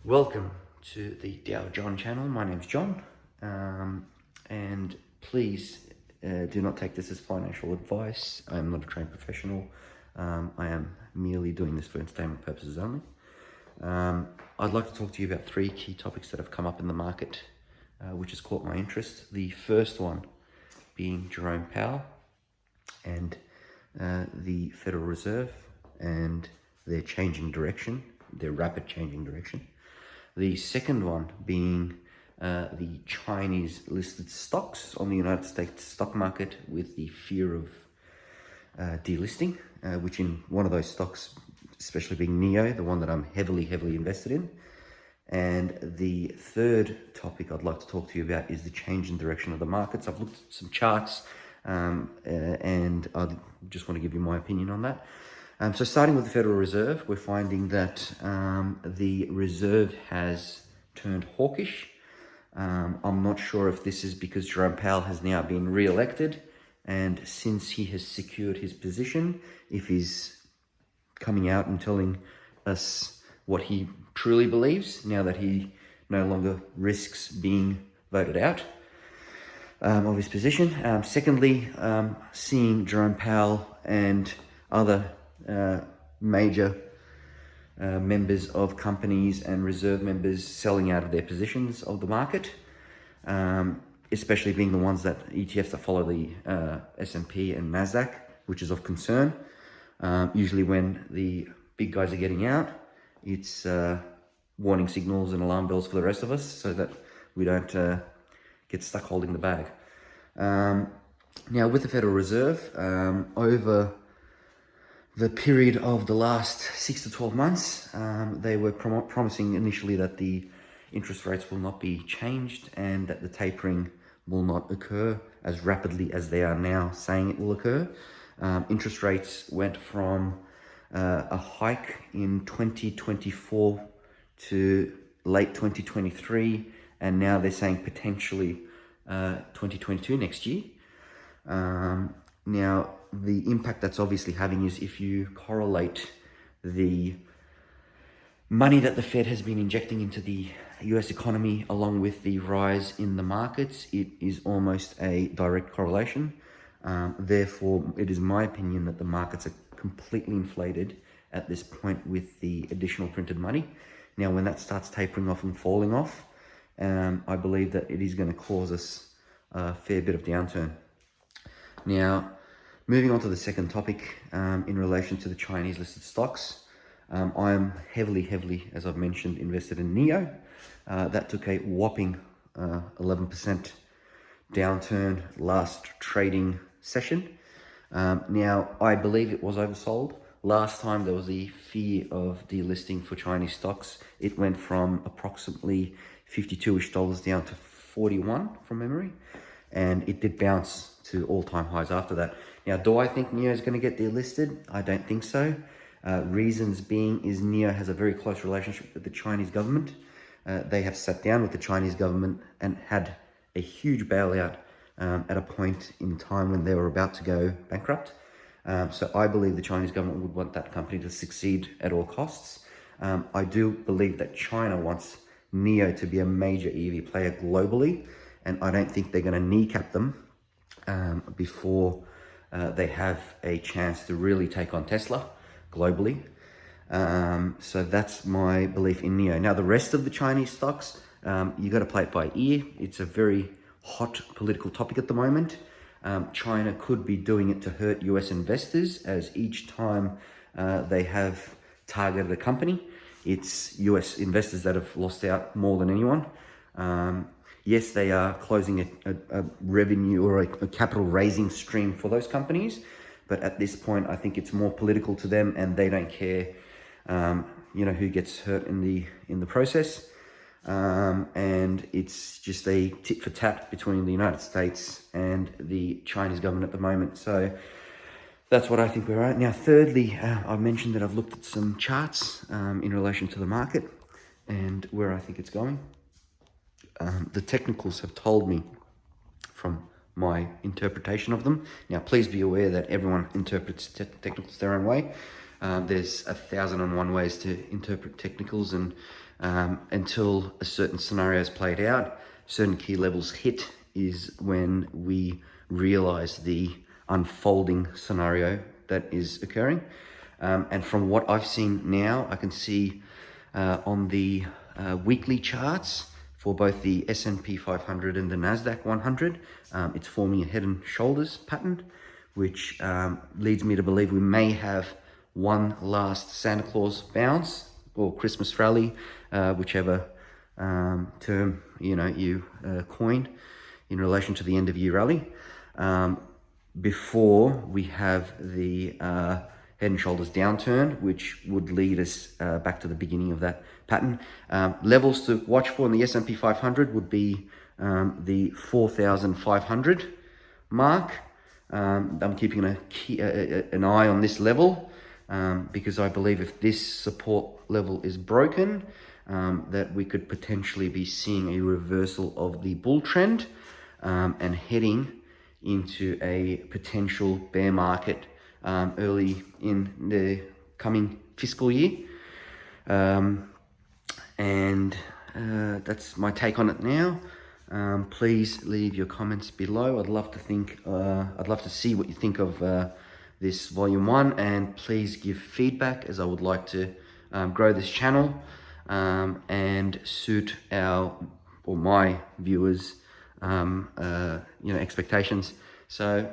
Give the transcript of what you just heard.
Welcome to the Dow John channel. My name's John, and please do not take this as financial advice. I am not a trained professional. I am merely doing this for entertainment purposes only. I'd like to talk to you about three key topics that have come up in the market, which has caught my interest. The first one being Jerome Powell and the Federal Reserve and their changing direction, their rapid changing direction. The second one being the Chinese listed stocks on the United States stock market with the fear of delisting, which in one of those stocks, especially being Nio, the one that I'm heavily invested in. And the third topic I'd like to talk to you about is the change in direction of the markets. I've looked at some charts and I just want to give you my opinion on that. So starting with the Federal Reserve, we're finding that the Reserve has turned hawkish. I'm not sure if this is because Jerome Powell has now been re-elected, and since he has secured his position, if he's coming out and telling us what he truly believes, now that he no longer risks being voted out of his position. Secondly, seeing Jerome Powell and other major members of companies and reserve members selling out of their positions of the market, especially being the ones that ETFs that follow the S&P and NASDAQ, which is of concern. Usually when the big guys are getting out, it's warning signals and alarm bells for the rest of us so that we don't get stuck holding the bag. Now with the Federal Reserve, over the period of the last 6 to 12 months, they were promising initially that the interest rates will not be changed and that the tapering will not occur as rapidly as they are now saying it will occur. Interest rates went from a hike in 2024 to late 2023, and now they're saying potentially 2022, next year. Now, the impact that's obviously having is if you correlate the money that the Fed has been injecting into the US economy along with the rise in the markets, it is almost a direct correlation. Therefore, it is my opinion that the markets are completely inflated at this point with the additional printed money. Now, when that starts tapering off and falling off, I believe that it is going to cause us a fair bit of downturn. Now, moving on to the second topic, in relation to the Chinese listed stocks, I am heavily, as I've mentioned, invested in Nio. That took a whopping 11% downturn last trading session. Now, I believe it was oversold. Last time there was the fear of delisting for Chinese stocks. It went from approximately $52-ish down to 41 from memory. And it did bounce to all-time highs after that. Now, do I think Nio is going to get delisted? I don't think so. Reasons being is Nio has a very close relationship with the Chinese government. They have sat down with the Chinese government and had a huge bailout at a point in time when they were about to go bankrupt. So I believe the Chinese government would want that company to succeed at all costs. I do believe that China wants Nio to be a major EV player globally, and I don't think they're going to kneecap them before they have a chance to really take on Tesla globally. So that's my belief in Nio. Now, the rest of the Chinese stocks, you got to play it by ear. It's a very hot political topic at the moment. China could be doing it to hurt US investors, as each time they have targeted a company, it's US investors that have lost out more than anyone. Yes, they are closing a revenue or a capital raising stream for those companies, but at this point, I think it's more political to them, and they don't care, who gets hurt in the process. And it's just a tit for tat between the United States and the Chinese government at the moment. So that's what I think we're at. Now, thirdly, I've mentioned that I've looked at some charts in relation to the market and where I think it's going. The technicals have told me from my interpretation of them. Now, please be aware that everyone interprets technicals their own way. There's 1,001 ways to interpret technicals, and until a certain scenario is played out, certain key levels hit, is when we realize the unfolding scenario that is occurring. And from what I've seen now, I can see on the weekly charts for both the S&P 500 and the NASDAQ 100, it's forming a head and shoulders pattern, which leads me to believe we may have one last Santa Claus bounce or Christmas rally, whichever term you coin in relation to the end of year rally, before we have the head and shoulders downturn, which would lead us back to the beginning of that pattern. Levels to watch for in the S&P 500 would be the 4,500 mark. I'm keeping an eye on this level because I believe if this support level is broken, that we could potentially be seeing a reversal of the bull trend and heading into a potential bear market early in the coming fiscal year. And that's my take on it now. Please leave your comments below. I'd love to see what you think of this volume 1, and please give feedback, as I would like to grow this channel and suit my viewers' expectations. So